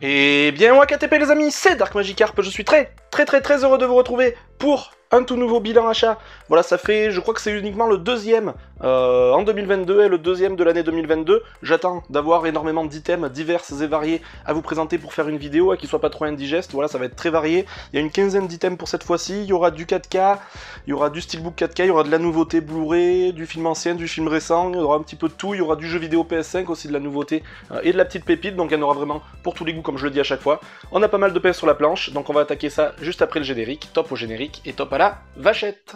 Et bien WAKTP les amis, c'est Dark Magikarp, je suis très heureux de vous retrouver pour un tout nouveau bilan achat. Voilà, ça fait, je crois que c'est uniquement le deuxième en 2022 et le deuxième de l'année 2022. J'attends d'avoir énormément d'items divers et variés à vous présenter pour faire une vidéo qui soit pas trop indigeste. Voilà, ça va être très varié. Il y a une quinzaine d'items pour cette fois-ci. Il y aura du 4K, il y aura du Steelbook 4K, il y aura de la nouveauté Blu-ray, du film ancien, du film récent, il y aura un petit peu de tout. Il y aura du jeu vidéo PS5 aussi, de la nouveauté et de la petite pépite. Donc il y en aura vraiment pour tous les goûts, comme je le dis à chaque fois. On a pas mal de PS sur la planche, donc on va attaquer ça juste après le générique. Top au générique et top à la vachette.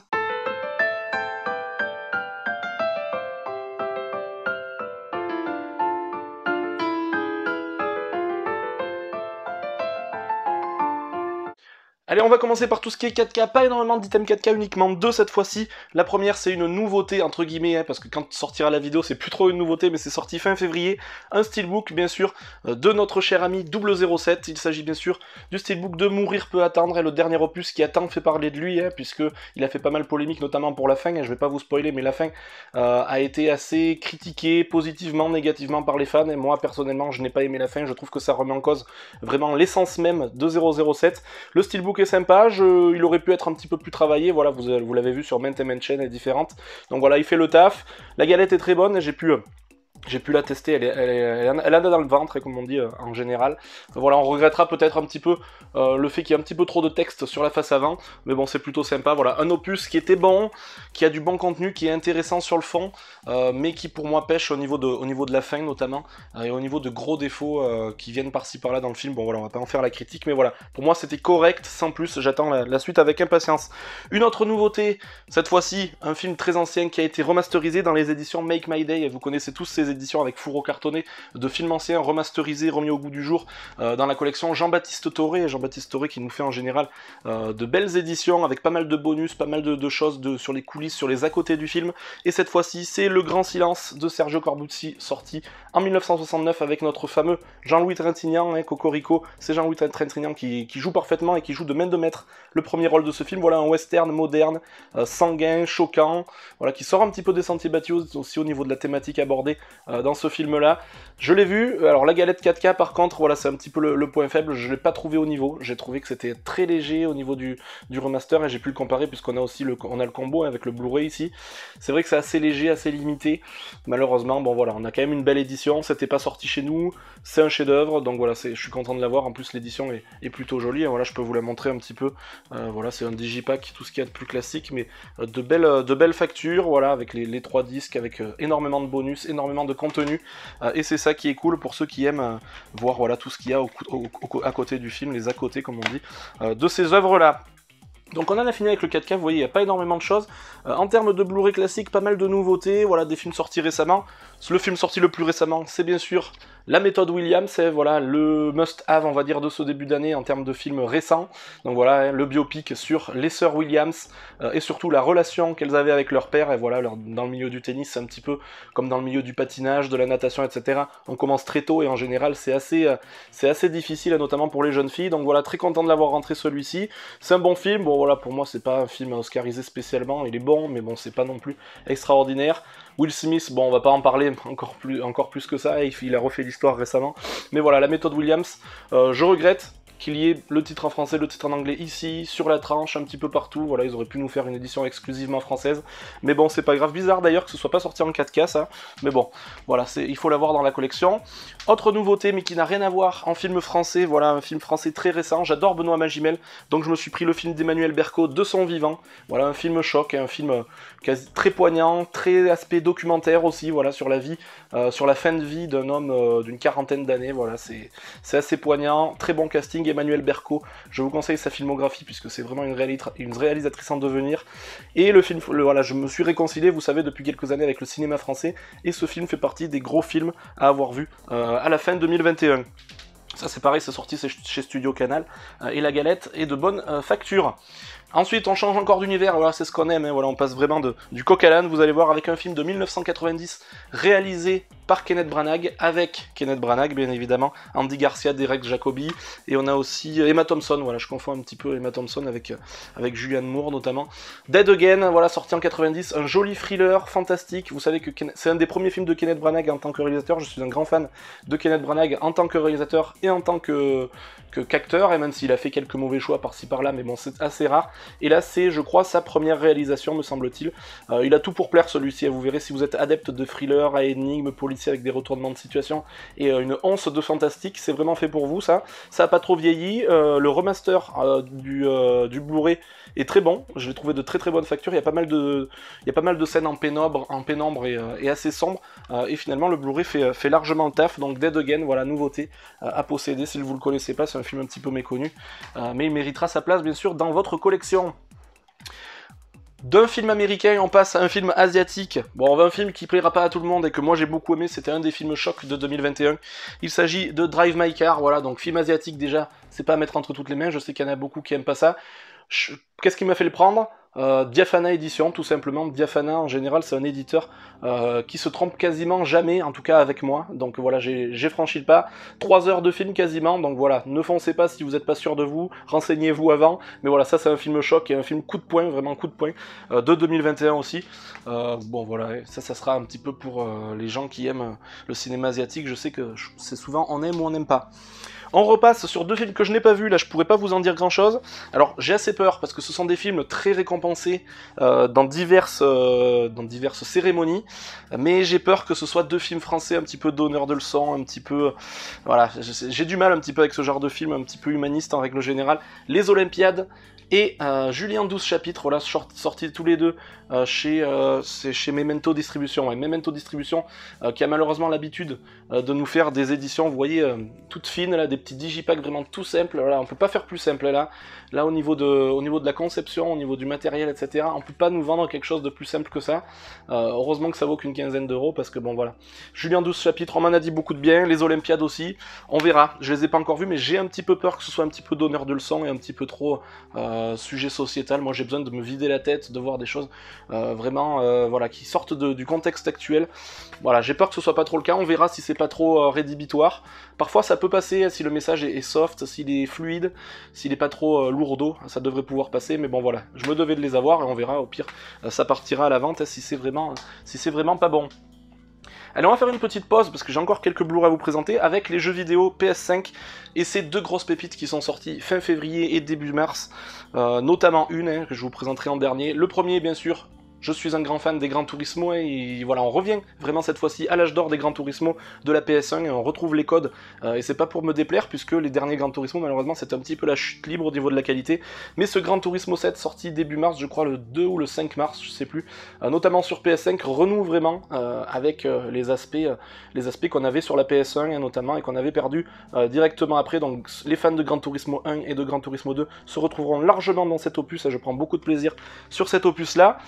Allez, on va commencer par tout ce qui est 4K, pas énormément d'items 4K, uniquement deux cette fois-ci. La première, c'est une nouveauté, entre guillemets, parce que quand sortira la vidéo, c'est plus trop une nouveauté, mais c'est sorti fin février. Un steelbook, bien sûr, de notre cher ami 007. Il s'agit bien sûr du steelbook de Mourir peut attendre, et le dernier opus qui a tant fait parler de lui, puisque il a fait pas mal polémique, notamment pour la fin, et je vais pas vous spoiler, mais la fin a été assez critiquée, positivement, négativement par les fans, et moi, personnellement, je n'ai pas aimé la fin, je trouve que ça remet en cause vraiment l'essence même de 007. Le steelbook est sympa, il aurait pu être un petit peu plus travaillé, voilà, vous l'avez vu sur maintes et maintes chaînes, elle est différente. Donc voilà, il fait le taf. La galette est très bonne, j'ai pu la tester, elle a dans le ventre, comme on dit en général. Voilà, on regrettera peut-être un petit peu le fait qu'il y ait un petit peu trop de texte sur la face avant, mais bon, c'est plutôt sympa. Voilà, un opus qui était bon, qui a du bon contenu, qui est intéressant sur le fond, mais qui pour moi pêche au niveau de la fin notamment, et au niveau de gros défauts qui viennent par-ci par-là dans le film. Bon voilà, on va pas en faire la critique, mais voilà, pour moi c'était correct, sans plus, j'attends la suite avec impatience. Une autre nouveauté, cette fois-ci, un film très ancien qui a été remasterisé dans les éditions Make My Day, et vous connaissez tous ces éditions avec fourreau cartonné de films anciens remasterisés, remis au goût du jour dans la collection Jean-Baptiste Toré, qui nous fait en général de belles éditions avec pas mal de bonus, pas mal de choses sur les coulisses, sur les à côté du film. Et cette fois-ci, c'est Le Grand Silence de Sergio Corbucci, sorti en 1969 avec notre fameux Jean-Louis Trintignant, Cocorico. C'est Jean-Louis Trintignant qui joue parfaitement et qui joue de main de maître le premier rôle de ce film. Voilà, un western moderne, sanguin, choquant, voilà, qui sort un petit peu des sentiers battus aussi au niveau de la thématique abordée dans ce film-là. Je l'ai vu, alors la galette 4K par contre, voilà, c'est un petit peu le point faible, je l'ai pas trouvé au niveau, j'ai trouvé que c'était très léger au niveau du remaster, et j'ai pu le comparer puisqu'on a aussi le combo avec le Blu-ray ici. C'est vrai que c'est assez léger, assez limité, malheureusement. Bon voilà, on a quand même une belle édition, c'était pas sorti chez nous, c'est un chef-d'œuvre, donc voilà, je suis content de l'avoir. En plus l'édition est plutôt jolie, voilà, je peux vous la montrer un petit peu. Voilà, c'est un digipack, tout ce qu'il y a de plus classique, mais de belles factures, voilà, avec les 3 disques, avec énormément de bonus, énormément de contenu, et c'est ça qui est cool pour ceux qui aiment voir, voilà, tout ce qu'il y a à côté du film, les à côté comme on dit, de ces œuvres là. Donc on en a fini avec le 4K, vous voyez, il n'y a pas énormément de choses. En termes de Blu-ray classique, pas mal de nouveautés, voilà, des films sortis récemment. Le film sorti le plus récemment, c'est bien sûr La Méthode Williams, c'est voilà, le must-have, on va dire, de ce début d'année en termes de films récents. Donc voilà, le biopic sur les sœurs Williams, et surtout la relation qu'elles avaient avec leur père. Et voilà, dans le milieu du tennis, c'est un petit peu comme dans le milieu du patinage, de la natation, etc. On commence très tôt, et en général, c'est assez difficile, notamment pour les jeunes filles. Donc voilà, très content de l'avoir rentré celui-ci. C'est un bon film, bon voilà, pour moi, c'est pas un film oscarisé spécialement, il est bon, mais bon, c'est pas non plus extraordinaire. Will Smith, bon, on va pas en parler encore plus que ça, il a refait l'histoire récemment. Mais voilà, La Méthode Williams, je regrette qu'il y ait le titre en français, le titre en anglais ici, sur la tranche, un petit peu partout. Voilà, ils auraient pu nous faire une édition exclusivement française. Mais bon, c'est pas grave. Bizarre d'ailleurs que ce soit pas sorti en 4K, ça. Mais bon, voilà, il faut l'avoir dans la collection. Autre nouveauté, mais qui n'a rien à voir, en film français, voilà, un film français très récent. J'adore Benoît Magimel, donc je me suis pris le film d'Emmanuel Berco, De son vivant. Voilà, un film choc, un film très poignant, très aspect documentaire aussi, voilà, sur la vie, sur la fin de vie d'un homme d'une quarantaine d'années. Voilà, c'est assez poignant, très bon casting. Emmanuel Berco, je vous conseille sa filmographie puisque c'est vraiment une réalisatrice en devenir. Et le film, voilà, je me suis réconcilié, vous savez, depuis quelques années avec le cinéma français, et ce film fait partie des gros films à avoir vu à la fin 2021. Ça c'est pareil, c'est sorti chez Studio Canal, et la galette est de bonne facture. Ensuite, on change encore d'univers, voilà, c'est ce qu'on aime, hein, voilà, on passe vraiment du coq à l'âne, vous allez voir, avec un film de 1990 réalisé par Kenneth Branagh, avec Kenneth Branagh, bien évidemment, Andy Garcia, Derek Jacobi, et on a aussi Emma Thompson, voilà, je confonds un petit peu Emma Thompson avec Julianne Moore notamment. Dead Again, voilà, sorti en 90, un joli thriller fantastique, vous savez que c'est un des premiers films de Kenneth Branagh en tant que réalisateur, je suis un grand fan de Kenneth Branagh en tant que réalisateur et en tant qu'acteur, et même s'il a fait quelques mauvais choix par-ci par-là, mais bon, c'est assez rare. Et là, c'est, je crois, sa première réalisation, me semble-t-il. Il a tout pour plaire, celui-ci, vous verrez, si vous êtes adepte de thriller, à énigmes, policiers avec des retournements de situation, et une once de fantastique, c'est vraiment fait pour vous, ça. Ça a pas trop vieilli, le remaster du Blu-ray est très bon, je l'ai trouvé de très très bonne facture, il y a pas mal de scènes en pénombre et assez sombre, et finalement le Blu-ray fait largement le taf, donc Dead Again, voilà, nouveauté à posséder, si vous le connaissez pas, c'est un film un petit peu méconnu, mais il méritera sa place bien sûr dans votre collection. D'un film américain, on passe à un film asiatique. Bon, un film qui plaira pas à tout le monde et que moi j'ai beaucoup aimé, c'était un des films chocs de 2021. Il s'agit de Drive My Car, voilà, donc film asiatique déjà, c'est pas à mettre entre toutes les mains, je sais qu'il y en a beaucoup qui aiment pas ça. Qu'est-ce qui m'a fait le prendre ? Diafana Édition, tout simplement. Diafana, en général, c'est un éditeur qui se trompe quasiment jamais, en tout cas avec moi. Donc voilà, j'ai franchi le pas. 3 heures de film quasiment, donc voilà, ne foncez pas si vous n'êtes pas sûr de vous, renseignez-vous avant. Mais voilà, ça c'est un film choc et un film coup de poing, vraiment coup de poing, de 2021 aussi. Bon voilà, ça sera un petit peu pour les gens qui aiment le cinéma asiatique. Je sais que c'est souvent on aime ou on n'aime pas. On repasse sur 2 films que je n'ai pas vus, là je pourrais pas vous en dire grand chose. Alors j'ai assez peur parce que ce sont des films très récompensés dans diverses cérémonies, mais j'ai peur que ce soit 2 films français un petit peu donneurs de leçons, un petit peu... Voilà, j'ai du mal un petit peu avec ce genre de film, un petit peu humaniste en règle générale. Les Olympiades et Julien 12 chapitres, voilà, sortis tous les deux chez Memento Distribution. Ouais, Memento Distribution qui a malheureusement l'habitude de nous faire des éditions, vous voyez, toutes fines, là, des petits digipacks vraiment tout simples. Voilà, on peut pas faire plus simple là. Là, au niveau de la conception, au niveau du matériel, etc., on peut pas nous vendre quelque chose de plus simple que ça. Heureusement que ça vaut qu'une quinzaine d'euros, parce que bon, voilà. Julien 12 chapitres, on m'en a dit beaucoup de bien, les Olympiades aussi, on verra. Je les ai pas encore vus, mais j'ai un petit peu peur que ce soit un petit peu donneur de leçons et un petit peu trop sujet sociétal. Moi, j'ai besoin de me vider la tête, de voir des choses vraiment, voilà, qui sortent du contexte actuel. Voilà, j'ai peur que ce soit pas trop le cas, on verra si c'est pas trop rédhibitoire. Parfois, ça peut passer si le message est soft, s'il est fluide, s'il est pas trop lourdeau, ça devrait pouvoir passer, mais bon voilà, je me devais de les avoir et on verra, au pire, ça partira à la vente si c'est vraiment pas bon. Allez, on va faire une petite pause parce que j'ai encore quelques Blu-ray à vous présenter avec les jeux vidéo PS5 et ces 2 grosses pépites qui sont sorties fin février et début mars, notamment une que je vous présenterai en dernier. Le premier, bien sûr, je suis un grand fan des Gran Turismo et voilà, on revient vraiment cette fois-ci à l'âge d'or des Gran Turismo de la PS1 et on retrouve les codes et c'est pas pour me déplaire puisque les derniers Gran Turismo malheureusement c'est un petit peu la chute libre au niveau de la qualité, mais ce Gran Turismo 7 sorti début mars, je crois le 2 ou le 5 mars, je sais plus, notamment sur PS5, renoue vraiment avec les aspects qu'on avait sur la PS1 notamment et qu'on avait perdu directement après, donc les fans de Gran Turismo 1 et de Gran Turismo 2 se retrouveront largement dans cet opus et je prends beaucoup de plaisir sur cet opus là.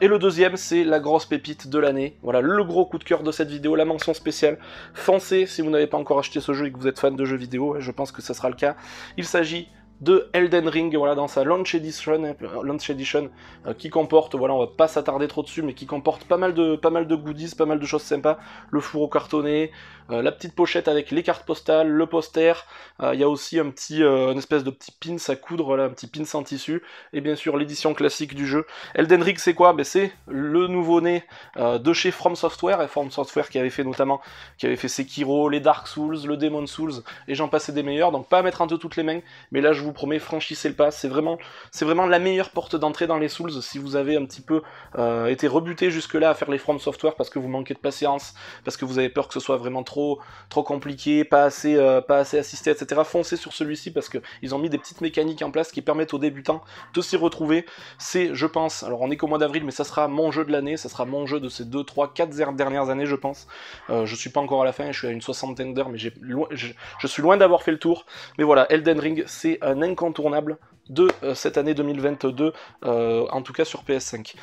Et le deuxième, c'est la grosse pépite de l'année. Voilà, le gros coup de cœur de cette vidéo, la mention spéciale. Foncez si vous n'avez pas encore acheté ce jeu et que vous êtes fan de jeux vidéo, je pense que ça sera le cas. Il s'agit de Elden Ring, voilà, dans sa Launch Edition qui comporte, voilà, on va pas s'attarder trop dessus, mais qui comporte pas mal de goodies, pas mal de choses sympas, le fourreau cartonné, la petite pochette avec les cartes postales, le poster, il y a aussi une espèce de petit pins à coudre, voilà, un petit pins en tissu, et bien sûr l'édition classique du jeu. Elden Ring c'est quoi? C'est le nouveau-né de chez From Software, et From Software qui avait fait Sekiro, les Dark Souls, le Demon Souls, et j'en passais des meilleurs, donc pas à mettre entre toutes les mains, mais là je vous promets, franchissez le pas, c'est vraiment la meilleure porte d'entrée dans les Souls, si vous avez un petit peu été rebuté jusque-là à faire les From Software parce que vous manquez de patience, parce que vous avez peur que ce soit vraiment trop compliqué, pas assez assisté, etc. Foncez sur celui-ci parce qu'ils ont mis des petites mécaniques en place qui permettent aux débutants de s'y retrouver. C'est, je pense, alors on est qu'au mois d'avril, mais ça sera mon jeu de l'année, ça sera mon jeu de ces 2, 3, 4 dernières années, je pense. Je suis pas encore à la fin, je suis à une 60aine d'heures, mais je suis loin d'avoir fait le tour. Mais voilà, Elden Ring, c'est un incontournable de cette année 2022, en tout cas sur PS5.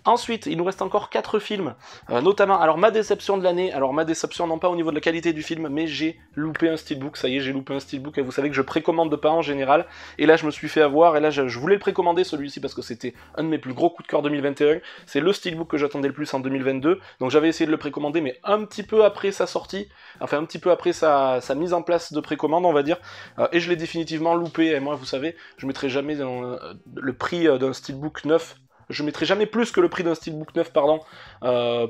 Ensuite, il nous reste encore 4 films, notamment, alors ma déception de l'année, alors ma déception non pas au niveau de la qualité du film, mais j'ai loupé un steelbook, ça y est, j'ai loupé un steelbook, et vous savez que je précommande pas en général, et là je me suis fait avoir, et là je voulais le précommander celui-ci parce que c'était un de mes plus gros coups de cœur 2021, c'est le steelbook que j'attendais le plus en 2022, donc j'avais essayé de le précommander, mais un petit peu après sa sortie, enfin un petit peu après sa mise en place de précommande, on va dire, et je l'ai définitivement loupé, et moi vous savez, je mettrai jamais le prix d'un steelbook neuf. Je mettrai jamais plus que le prix d'un steelbook neuf, pardon,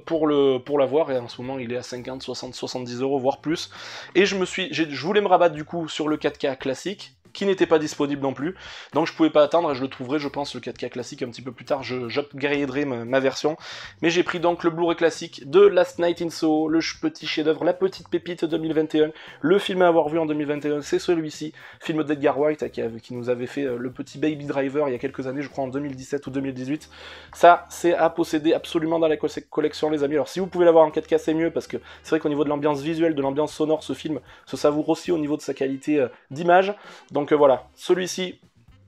pour l'avoir, et en ce moment il est à 50, 60, 70 euros, voire plus. Et je voulais me rabattre du coup sur le 4K classique, qui n'était pas disponible non plus, donc je pouvais pas attendre, et je le trouverai, je pense, le 4K classique un petit peu plus tard, j'upgraderai ma version, mais j'ai pris donc le Blu-ray classique de Last Night in Soho, le petit chef-d'œuvre, la petite pépite 2021, le film à avoir vu en 2021, c'est celui-ci, film d'Edgar Wright, qui nous avait fait le petit Baby Driver il y a quelques années, je crois en 2017 ou 2018, ça c'est à posséder absolument dans la collection les amis, alors si vous pouvez l'avoir en 4K c'est mieux, parce que c'est vrai qu'au niveau de l'ambiance visuelle, de l'ambiance sonore, ce film se savoure aussi au niveau de sa qualité d'image, donc voilà, celui-ci,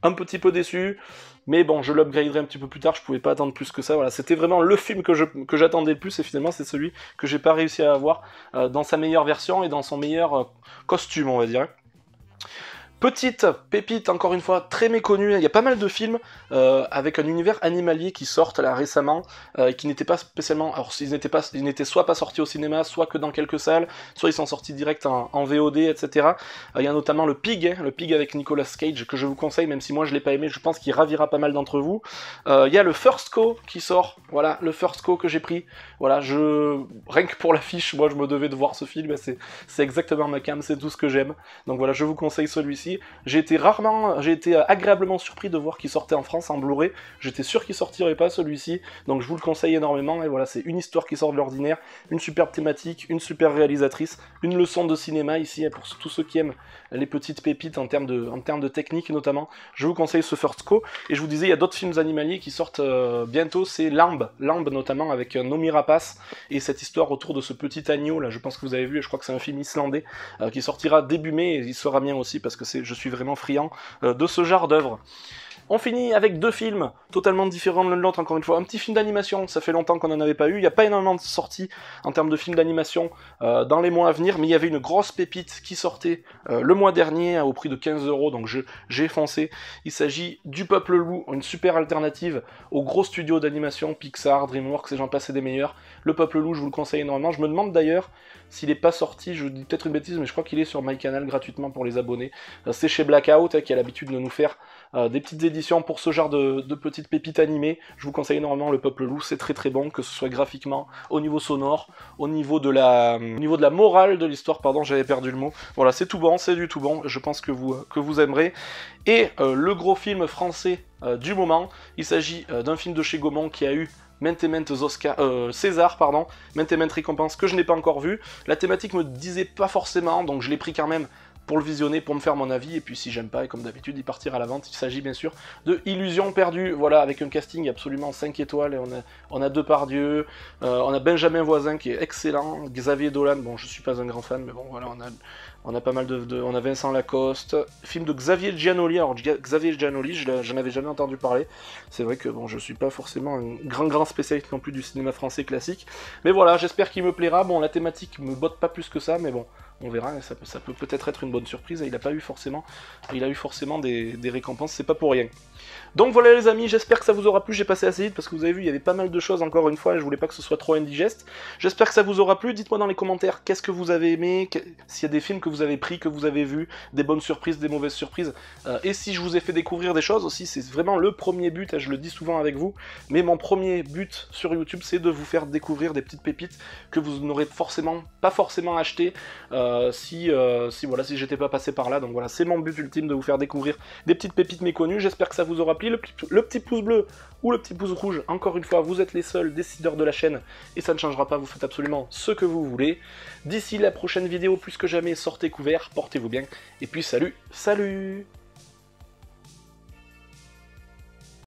un petit peu déçu, mais bon, je l'upgraderai un petit peu plus tard, je pouvais pas attendre plus que ça, voilà, c'était vraiment le film que j'attendais le plus, et finalement c'est celui que j'ai pas réussi à avoir dans sa meilleure version et dans son meilleur costume, on va dire. Petite pépite, encore une fois, très méconnue, il y a pas mal de films avec un univers animalier qui sortent là récemment, qui n'étaient pas spécialement... Alors ils n'étaient soit pas sortis au cinéma, soit que dans quelques salles, soit ils sont sortis direct en VOD, etc. Il y a notamment le Pig avec Nicolas Cage, que je vous conseille, même si moi je l'ai pas aimé, je pense qu'il ravira pas mal d'entre vous. Il y a le First Co qui sort, voilà, le First Co que j'ai pris, voilà, rien que pour l'affiche, moi je me devais de voir ce film, c'est exactement ma cam, c'est tout ce que j'aime, donc voilà, je vous conseille celui-ci. J'ai été agréablement surpris de voir qu'il sortait en France en Blu-ray, j'étais sûr qu'il sortirait pas celui-ci, donc je vous le conseille énormément, et voilà, c'est une histoire qui sort de l'ordinaire, une superbe thématique, une super réalisatrice, une leçon de cinéma ici, pour tous ceux qui aiment les petites pépites en termes de technique notamment, je vous conseille ce First Co, et je vous disais, il y a d'autres films animaliers qui sortent bientôt, c'est Lamb notamment, avec Noomi Rapace, et cette histoire autour de ce petit agneau, là, je pense que vous avez vu, et je crois que c'est un film islandais, qui sortira début mai, et il sera bien aussi, parce que je suis vraiment friand de ce genre d'œuvre. On finit avec 2 films totalement différents l'un de l'autre, encore une fois. Un petit film d'animation, ça fait longtemps qu'on n'en avait pas eu. Il n'y a pas énormément de sorties en termes de films d'animation dans les mois à venir, mais il y avait une grosse pépite qui sortait le mois dernier au prix de 15 €, donc j'ai foncé. Il s'agit du Peuple Loup, une super alternative aux gros studios d'animation, Pixar, DreamWorks et j'en passe et des meilleurs. Le Peuple Loup, je vous le conseille énormément. Je me demande d'ailleurs s'il n'est pas sorti, je dis peut-être une bêtise, mais je crois qu'il est sur MyCanal gratuitement pour les abonnés. C'est chez Blackout, qui a l'habitude de nous faire des petites éditions pour ce genre de petites pépites animées. Je vous conseille énormément Le Peuple Loup, c'est très très bon, que ce soit graphiquement, au niveau sonore, au niveau de la morale de l'histoire, pardon, j'avais perdu le mot. Voilà, c'est tout bon, c'est du tout bon, je pense que vous aimerez. Et le gros film français du moment, il s'agit d'un film de chez Gaumont qui a eu maintes et maintes César, pardon, maintes et maintes récompenses que je n'ai pas encore vues. La thématique me disait pas forcément, donc je l'ai pris quand même pour le visionner, pour me faire mon avis, et puis si j'aime pas, et comme d'habitude, il partira à la vente. Il s'agit bien sûr de Illusion perdue, voilà, avec un casting absolument 5 étoiles, et on a Depardieu, on a Benjamin Voisin qui est excellent, Xavier Dolan, bon je suis pas un grand fan, mais bon voilà, on a pas mal on a Vincent Lacoste, film de Xavier Giannoli. Alors Xavier Giannoli, j'en avais jamais entendu parler, c'est vrai que bon, je suis pas forcément un grand spécialiste non plus du cinéma français classique, mais voilà, j'espère qu'il me plaira. Bon, la thématique me botte pas plus que ça, mais bon, on verra, ça peut peut-être être une bonne surprise, et il a eu forcément des récompenses, c'est pas pour rien. Donc voilà les amis, j'espère que ça vous aura plu, j'ai passé assez vite parce que vous avez vu, il y avait pas mal de choses encore une fois, et je voulais pas que ce soit trop indigeste. J'espère que ça vous aura plu, dites-moi dans les commentaires qu'est-ce que vous avez aimé, s'il y a des films que vous avez pris, que vous avez vus, des bonnes surprises, des mauvaises surprises, et si je vous ai fait découvrir des choses aussi, c'est vraiment le premier but, je le dis souvent avec vous, mais mon premier but sur YouTube, c'est de vous faire découvrir des petites pépites que vous n'aurez pas forcément achetées si j'étais pas passé par là. Donc voilà, c'est mon but ultime, de vous faire découvrir des petites pépites méconnues. J'espère que ça vous aura plu. Le petit pouce bleu ou le petit pouce rouge, encore une fois, vous êtes les seuls décideurs de la chaîne, et ça ne changera pas, vous faites absolument ce que vous voulez. D'ici la prochaine vidéo, plus que jamais, sortez couverts, portez-vous bien, et puis salut.